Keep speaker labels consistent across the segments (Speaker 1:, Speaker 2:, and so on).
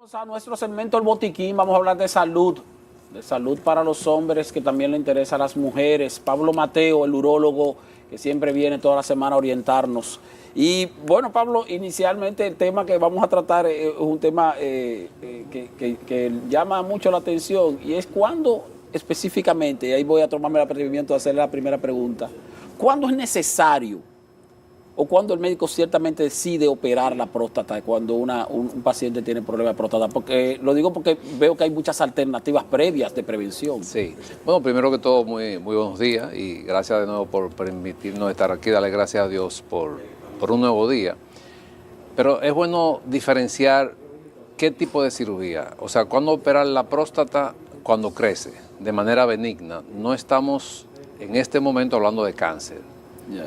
Speaker 1: Vamos a nuestro segmento El Botiquín, vamos a hablar de salud para los hombres, que también le interesa a las mujeres. Pablo Mateo, el urólogo, que siempre viene toda la semana a orientarnos. Y bueno, Pablo, inicialmente el tema que vamos a tratar es un tema que llama mucho la atención, y es cuándo específicamente, y ahí voy a tomarme el atrevimiento de hacerle la primera pregunta, ¿cuándo es necesario o cuando el médico ciertamente decide operar la próstata cuando un paciente tiene problema de próstata? Porque lo digo porque veo que hay muchas alternativas previas de prevención.
Speaker 2: Sí. Bueno, primero que todo, muy buenos días y gracias de nuevo por permitirnos estar aquí. Dale gracias a Dios por un nuevo día. Pero es bueno diferenciar qué tipo de cirugía. O sea, cuando operar la próstata cuando crece de manera benigna. No estamos en este momento hablando de cáncer,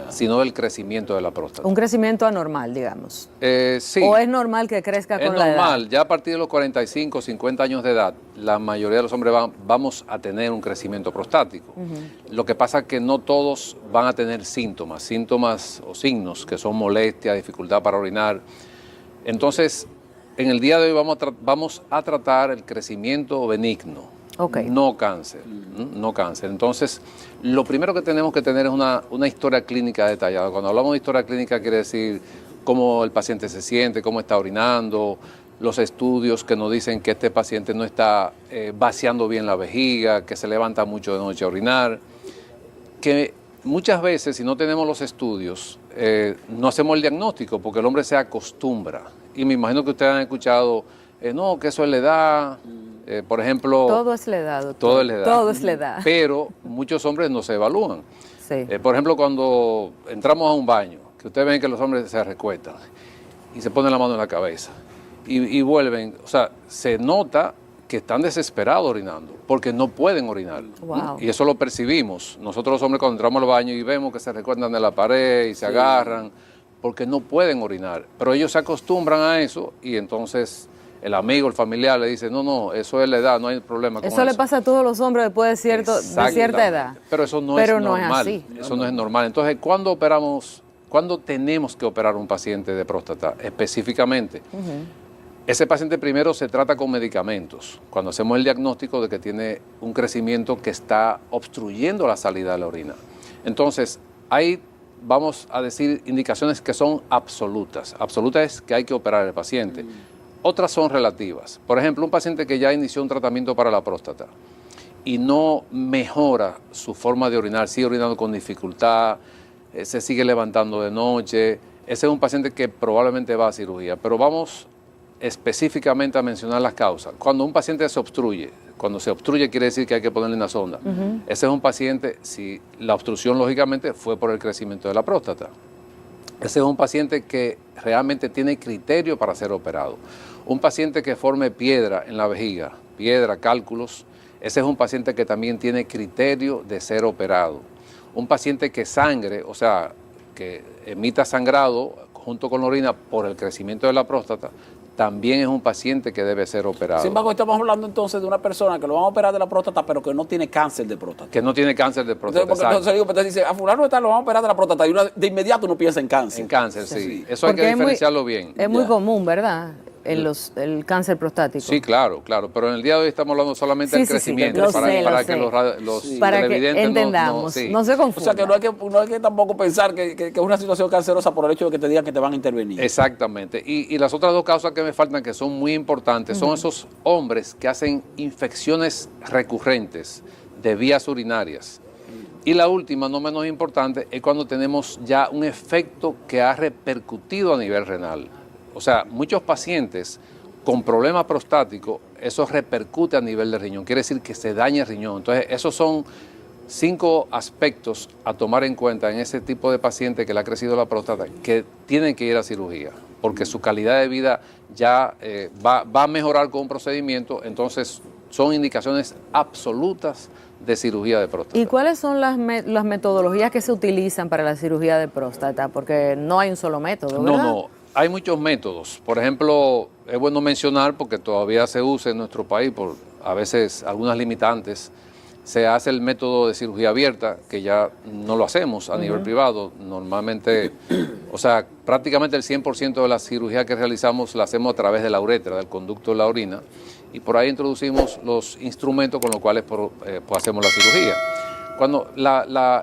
Speaker 2: sino del crecimiento de la próstata.
Speaker 3: Un crecimiento anormal, digamos.
Speaker 2: Sí.
Speaker 3: ¿O es normal que crezca con la edad?
Speaker 2: Es normal, ya a partir de los 45, 50 años de edad, la mayoría de los hombres vamos a tener un crecimiento prostático. Lo que pasa es que no todos van a tener síntomas o signos que son molestia, dificultad para orinar. Entonces, en el día de hoy vamos a tratar el crecimiento benigno.
Speaker 3: Okay.
Speaker 2: No cáncer, no cáncer. Entonces, lo primero que tenemos que tener es una historia clínica detallada. Cuando hablamos de historia clínica quiere decir cómo el paciente se siente, cómo está orinando, los estudios que nos dicen que este paciente no está vaciando bien la vejiga, que se levanta mucho de noche a orinar, que muchas veces si no tenemos los estudios no hacemos el diagnóstico porque el hombre se acostumbra. Y me imagino que ustedes han escuchado, no, que eso es la edad. Por ejemplo...
Speaker 3: Todo es la edad, doctor.
Speaker 2: Todo es la edad.
Speaker 3: Todo es la edad.
Speaker 2: Pero muchos hombres no se evalúan.
Speaker 3: Sí.
Speaker 2: Por ejemplo, cuando entramos a un baño, que ustedes ven que los hombres se recuestan y se ponen la mano en la cabeza y vuelven, o sea, se nota que están desesperados orinando porque no pueden orinar.
Speaker 3: Wow.
Speaker 2: Y eso lo percibimos. Nosotros los hombres cuando entramos al baño y vemos que se recuestan de la pared y se agarran porque no pueden orinar. Pero ellos se acostumbran a eso y entonces... el amigo, el familiar le dice, no, eso es la edad, no hay problema con eso.
Speaker 3: Eso le pasa a todos los hombres después de cierta edad.
Speaker 2: Pero eso no es normal.
Speaker 3: No es así.
Speaker 2: Eso no es normal. Entonces, ¿cuándo tenemos que operar un paciente de próstata específicamente? Ese paciente primero se trata con medicamentos. Cuando hacemos el diagnóstico de que tiene un crecimiento que está obstruyendo la salida de la orina. Entonces, ahí vamos a decir indicaciones que son absolutas. Absolutas es que hay que operar al paciente. Otras son relativas. Por ejemplo, un paciente que ya inició un tratamiento para la próstata y no mejora su forma de orinar, sigue orinando con dificultad, se sigue levantando de noche, ese es un paciente que probablemente va a cirugía. Pero vamos específicamente a mencionar las causas. Cuando un paciente se obstruye, cuando se obstruye quiere decir que hay que ponerle una sonda. Ese es un paciente, si la obstrucción lógicamente fue por el crecimiento de la próstata. Ese es un paciente que realmente tiene criterio para ser operado. Un paciente que forme piedra en la vejiga, cálculos, ese es un paciente que también tiene criterio de ser operado. Un paciente que sangre, o sea, que emita sangrado junto con la orina por el crecimiento de la próstata, también es un paciente que debe ser operado.
Speaker 1: Sin embargo, estamos hablando entonces de una persona que lo van a operar de la próstata, pero que no tiene cáncer de próstata.
Speaker 2: Que no tiene cáncer de próstata.
Speaker 1: Entonces dice, a fulano lo van a operar de la próstata, y de inmediato uno piensa en cáncer.
Speaker 2: En cáncer, sí. Eso hay que diferenciarlo bien.
Speaker 3: Es muy común, ¿verdad? El cáncer prostático.
Speaker 2: Sí, claro. Pero en el día de hoy estamos hablando solamente del crecimiento.
Speaker 3: Para
Speaker 2: que los
Speaker 3: televidentes entendamos, no se confundan.
Speaker 1: O sea, que no hay que tampoco pensar que es una situación cancerosa por el hecho de que te digan que te van a intervenir.
Speaker 2: Exactamente. Y las otras dos causas que me faltan, que son muy importantes, son esos hombres que hacen infecciones recurrentes de vías urinarias. Y la última, no menos importante, es cuando tenemos ya un efecto que ha repercutido a nivel renal. O sea, muchos pacientes con problemas prostáticos, eso repercute a nivel de riñón, quiere decir que se daña el riñón. Entonces, esos son 5 aspectos a tomar en cuenta en ese tipo de paciente que le ha crecido la próstata, que tienen que ir a cirugía, porque su calidad de vida ya va a mejorar con un procedimiento. Entonces, son indicaciones absolutas de cirugía de próstata.
Speaker 3: ¿Y cuáles son las metodologías que se utilizan para la cirugía de próstata? Porque no hay un solo método, ¿verdad?
Speaker 2: No. Hay muchos métodos. Por ejemplo, es bueno mencionar, porque todavía se usa en nuestro país por a veces algunas limitantes, se hace el método de cirugía abierta, que ya no lo hacemos a nivel privado. Normalmente O sea, prácticamente el 100% de la cirugía que realizamos la hacemos a través de la uretra, del conducto de la orina, y por ahí introducimos los instrumentos con los cuales pues hacemos la cirugía. Cuando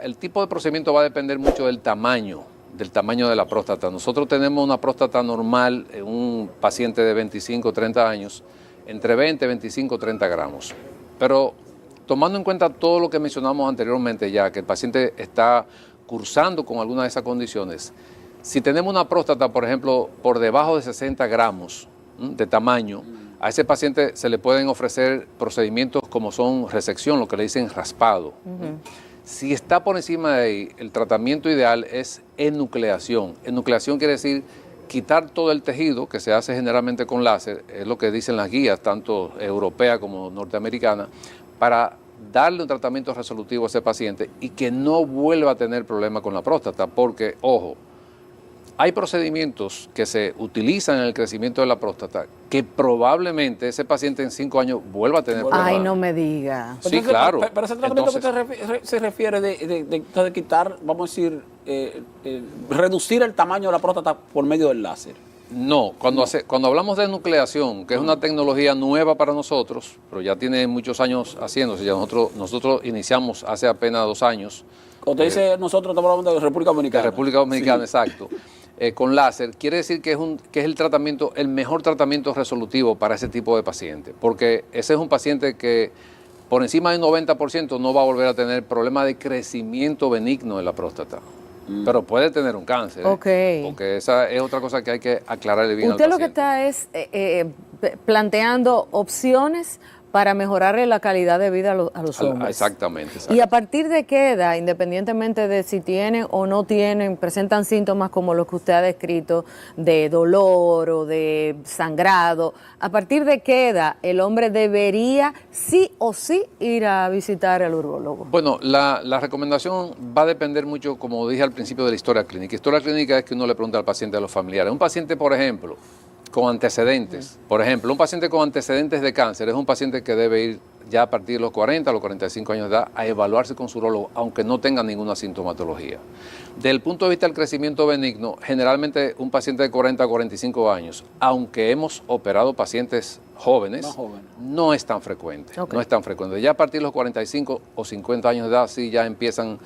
Speaker 2: el tipo de procedimiento va a depender mucho del tamaño de la próstata. Nosotros tenemos una próstata normal en un paciente de 25 30 años, entre 20, 25, 30 gramos. Pero tomando en cuenta todo lo que mencionamos anteriormente ya, que el paciente está cursando con alguna de esas condiciones, si tenemos una próstata, por ejemplo, por debajo de 60 gramos de tamaño, a ese paciente se le pueden ofrecer procedimientos como son resección, lo que le dicen raspado. Si está por encima de ahí, el tratamiento ideal es enucleación. Enucleación quiere decir quitar todo el tejido, que se hace generalmente con láser, es lo que dicen las guías, tanto europeas como norteamericanas, para darle un tratamiento resolutivo a ese paciente y que no vuelva a tener problema con la próstata, porque, ojo, hay procedimientos que se utilizan en el crecimiento de la próstata que probablemente ese paciente en 5 años vuelva a tener problemas.
Speaker 3: Ay, no me diga.
Speaker 2: Sí,
Speaker 1: Entonces,
Speaker 2: claro.
Speaker 1: Pero ese tratamiento que se refiere de quitar, vamos a decir, reducir el tamaño de la próstata por medio del láser.
Speaker 2: No, cuando hablamos de nucleación, que es una tecnología nueva para nosotros, pero ya tiene muchos años haciéndose, ya nosotros iniciamos hace apenas 2 años.
Speaker 1: Cuando usted dice nosotros, estamos hablando de República Dominicana.
Speaker 2: De República Dominicana,
Speaker 1: sí.
Speaker 2: Exacto. Con láser, quiere decir que es el mejor tratamiento resolutivo para ese tipo de paciente, porque ese es un paciente que por encima del 90% no va a volver a tener problemas de crecimiento benigno de la próstata. Pero puede tener un cáncer, porque esa es otra cosa que hay que aclararle bien al paciente.
Speaker 3: Usted lo que está es planteando opciones para mejorarle la calidad de vida a los hombres.
Speaker 2: Exactamente.
Speaker 3: ¿Y a partir de qué edad, independientemente de si tienen o no tienen, presentan síntomas como los que usted ha descrito, de dolor o de sangrado, a partir de qué edad el hombre debería sí o sí ir a visitar al urólogo?
Speaker 2: Bueno, la recomendación va a depender mucho, como dije al principio, de la historia clínica. Historia clínica es que uno le pregunta al paciente a los familiares. Un paciente, por ejemplo, con antecedentes. Por ejemplo, un paciente con antecedentes de cáncer es un paciente que debe ir ya a partir de los 40 a los 45 años de edad a evaluarse con su urólogo, aunque no tenga ninguna sintomatología. Desde el punto de vista del crecimiento benigno, generalmente un paciente de 40 a 45 años, aunque hemos operado pacientes jóvenes, no es tan frecuente. No es tan frecuente. Ya a partir de los 45 o 50 años de edad sí ya empiezan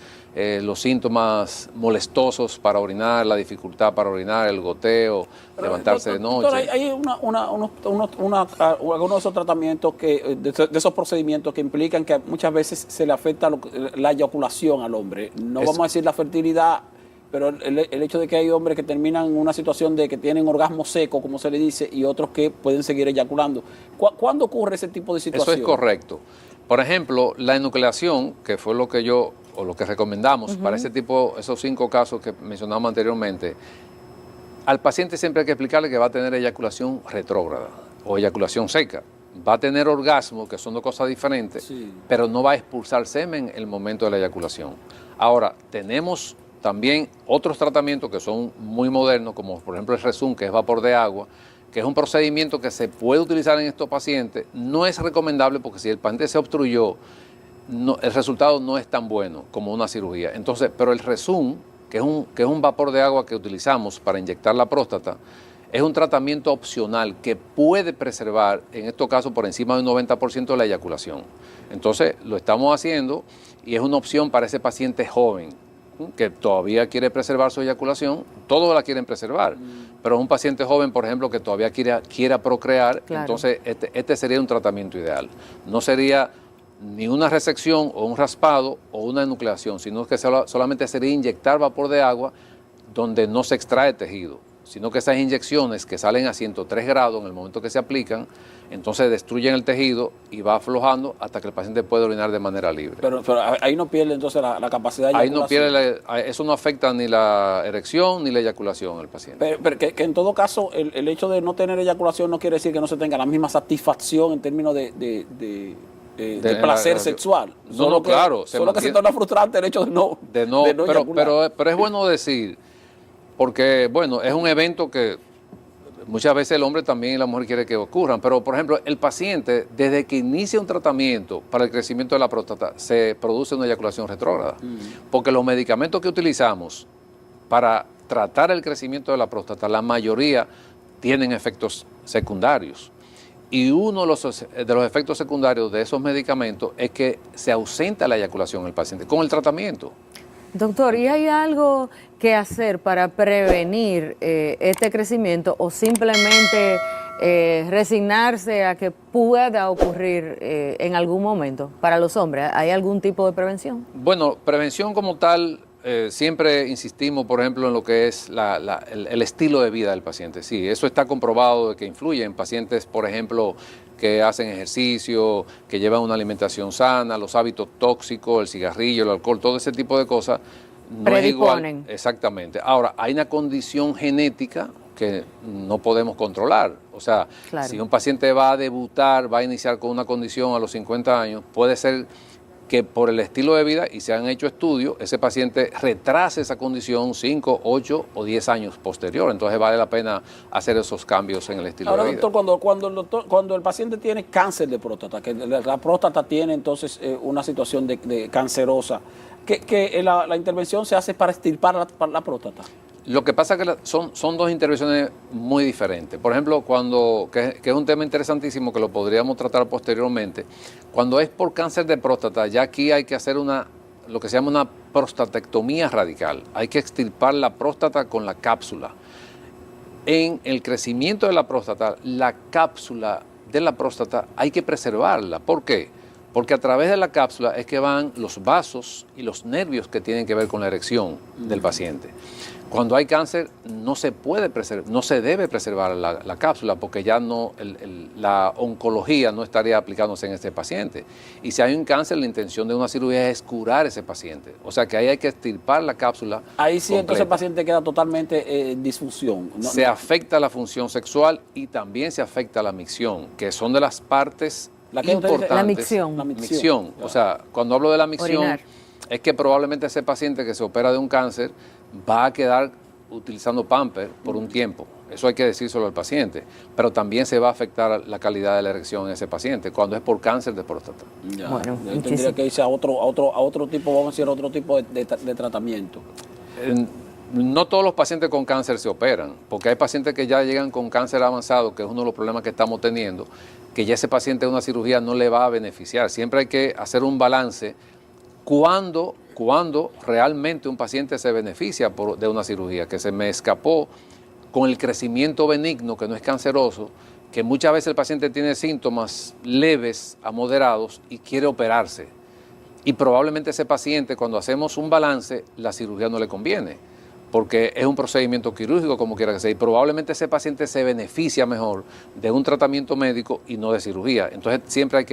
Speaker 2: los síntomas molestosos para orinar, la dificultad para orinar, el goteo, levantarse de noche.
Speaker 1: Doctor, hay algunos de esos tratamientos, de esos procedimientos que implican que muchas veces se le afecta la eyaculación al hombre. No vamos a decir la fertilidad, pero el hecho de que hay hombres que terminan en una situación de que tienen orgasmo seco, como se le dice, y otros que pueden seguir eyaculando. ¿Cuándo ocurre ese tipo de situación?
Speaker 2: Eso es correcto. Por ejemplo, la enucleación, que fue lo que recomendamos para esos 5 casos que mencionamos anteriormente, al paciente siempre hay que explicarle que va a tener eyaculación retrógrada o eyaculación seca. Va a tener orgasmo, que son 2 cosas diferentes, pero no va a expulsar semen en el momento de la eyaculación. Ahora, tenemos también otros tratamientos que son muy modernos, como por ejemplo el Rezum, que es vapor de agua, que es un procedimiento que se puede utilizar en estos pacientes. No es recomendable porque si el paciente se obstruyó, el resultado no es tan bueno como una cirugía. Entonces, pero el Rezum, que es un vapor de agua que utilizamos para inyectar la próstata, es un tratamiento opcional que puede preservar, en estos casos, por encima del 90% de la eyaculación. Entonces, lo estamos haciendo y es una opción para ese paciente joven que todavía quiere preservar su eyaculación. Todos la quieren preservar, pero un paciente joven, por ejemplo, que todavía quiera procrear, entonces este sería un tratamiento ideal. No sería ni una resección o un raspado o una enucleación, sino que solamente sería inyectar vapor de agua donde no se extrae tejido, sino que esas inyecciones que salen a 103 grados en el momento que se aplican, entonces destruyen el tejido y va aflojando hasta que el paciente puede orinar de manera libre.
Speaker 1: Pero ahí no pierde entonces la capacidad de eyaculación.
Speaker 2: Eso no afecta ni la erección ni la eyaculación al paciente.
Speaker 1: Pero que en todo caso, el hecho de no tener eyaculación no quiere decir que no se tenga la misma satisfacción en términos de placer sexual.
Speaker 2: Claro.
Speaker 1: Solo que se torna frustrante el hecho de no eyacular.
Speaker 2: Pero es bueno decir, porque, bueno, es un evento que muchas veces el hombre también y la mujer quiere que ocurran, pero, por ejemplo, el paciente, desde que inicia un tratamiento para el crecimiento de la próstata, se produce una eyaculación retrógrada, porque los medicamentos que utilizamos para tratar el crecimiento de la próstata, la mayoría tienen efectos secundarios. Y uno de los efectos secundarios de esos medicamentos es que se ausenta la eyaculación del paciente con el tratamiento.
Speaker 3: Doctor, ¿y hay algo que hacer para prevenir este crecimiento o simplemente resignarse a que pueda ocurrir en algún momento para los hombres? ¿Hay algún tipo de prevención?
Speaker 2: Bueno, prevención como tal, siempre insistimos, por ejemplo, en lo que es el estilo de vida del paciente. Sí, eso está comprobado de que influye en pacientes, por ejemplo, que hacen ejercicio, que llevan una alimentación sana, los hábitos tóxicos, el cigarrillo, el alcohol, todo ese tipo de cosas. No es igual. Exactamente. Ahora, hay una condición genética que no podemos controlar. O sea, claro, si un paciente va a debutar, va a iniciar con una condición a los 50 años, puede ser que por el estilo de vida, y se han hecho estudios, ese paciente retrase esa condición 5, 8 o 10 años posterior. Entonces vale la pena hacer esos cambios en el estilo de vida.
Speaker 1: Doctor, cuando el paciente tiene cáncer de próstata, que la próstata tiene entonces una situación de cancerosa, que la intervención se hace para extirpar la próstata.
Speaker 2: Lo que pasa es que son dos intervenciones muy diferentes. Por ejemplo, que es un tema interesantísimo que lo podríamos tratar posteriormente, cuando es por cáncer de próstata, ya aquí hay que hacer lo que se llama una prostatectomía radical. Hay que extirpar la próstata con la cápsula. En el crecimiento de la próstata, la cápsula de la próstata hay que preservarla. ¿Por qué? Porque a través de la cápsula es que van los vasos y los nervios que tienen que ver con la erección del paciente. Cuando hay cáncer no se debe preservar la cápsula porque ya la oncología no estaría aplicándose en este paciente. Y si hay un cáncer, la intención de una cirugía es curar a ese paciente. O sea que ahí hay que extirpar la cápsula.
Speaker 1: Ahí sí, completa. Entonces el paciente queda totalmente en disfunción.
Speaker 2: Se afecta la función sexual y también se afecta la micción, que son de las partes importantes.
Speaker 3: La micción.
Speaker 2: La micción. O sea, cuando hablo de la micción, orinar, es que probablemente ese paciente que se opera de un cáncer va a quedar utilizando pamper por un tiempo. Eso hay que decírselo al paciente. Pero también se va a afectar la calidad de la erección en ese paciente cuando es por cáncer de próstata.
Speaker 1: Ya, bueno, tendría que irse a otro tipo, vamos a decir, otro tipo de tratamiento.
Speaker 2: No todos los pacientes con cáncer se operan, porque hay pacientes que ya llegan con cáncer avanzado, que es uno de los problemas que estamos teniendo, que ya ese paciente una cirugía no le va a beneficiar. Siempre hay que hacer un balance cuando realmente un paciente se beneficia de una cirugía, que se me escapó con el crecimiento benigno, que no es canceroso, que muchas veces el paciente tiene síntomas leves a moderados y quiere operarse. Y probablemente ese paciente, cuando hacemos un balance, la cirugía no le conviene, porque es un procedimiento quirúrgico como quiera que sea, y probablemente ese paciente se beneficia mejor de un tratamiento médico y no de cirugía. Entonces siempre hay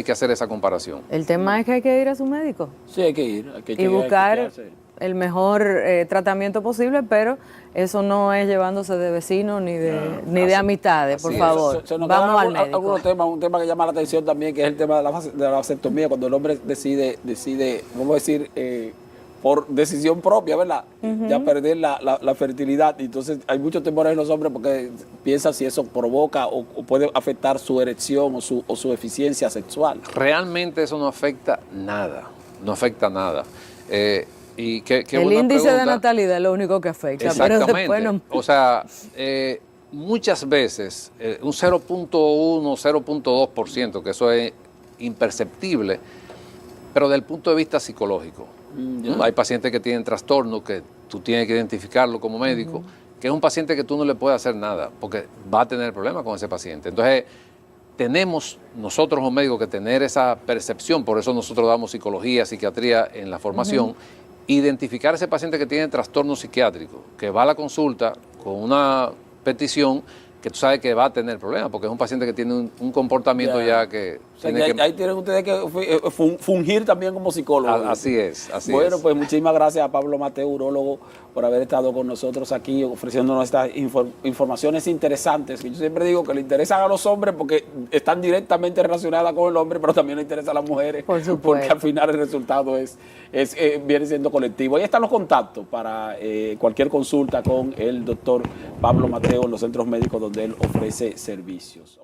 Speaker 2: que hacer esa comparación.
Speaker 3: El tema es que hay que ir a su médico.
Speaker 1: Sí, hay que ir.
Speaker 3: Y buscar el mejor tratamiento posible, pero eso no es llevándose de vecinos ni de amistades, por favor. Vamos al médico.
Speaker 1: Un tema que llama la atención también, que es el tema de la vasectomía, cuando el hombre decide, vamos a decir, por decisión propia, ¿verdad? Ya perder la fertilidad. Entonces hay muchos temores en los hombres porque piensan si eso provoca o puede afectar su erección o su eficiencia sexual.
Speaker 2: Realmente eso no afecta nada, no afecta nada. Y
Speaker 3: el índice de natalidad es lo único que afecta.
Speaker 2: Exactamente.
Speaker 3: Pero después no.
Speaker 2: O sea, muchas veces un 0.1, 0.2%, que eso es imperceptible, pero del punto de vista psicológico. Hay pacientes que tienen trastornos que tú tienes que identificarlo como médico, que es un paciente que tú no le puedes hacer nada, porque va a tener problemas con ese paciente. Entonces, tenemos nosotros los médicos que tener esa percepción, por eso nosotros damos psicología, psiquiatría en la formación, identificar a ese paciente que tiene trastorno psiquiátrico, que va a la consulta con una petición que tú sabes que va a tener problemas, porque es un paciente que tiene un comportamiento ya que...
Speaker 1: O sea, ahí tienen ustedes que fungir también como psicólogos.
Speaker 2: Así es.
Speaker 1: Bueno, pues muchísimas gracias a Pablo Mateo, urólogo, por haber estado con nosotros aquí ofreciéndonos estas informaciones interesantes, que yo siempre digo que le interesan a los hombres porque están directamente relacionadas con el hombre, pero también le interesan a las mujeres, porque al final el resultado viene siendo colectivo. Ahí están los contactos para cualquier consulta con el doctor Pablo Mateo en los centros médicos donde él ofrece servicios.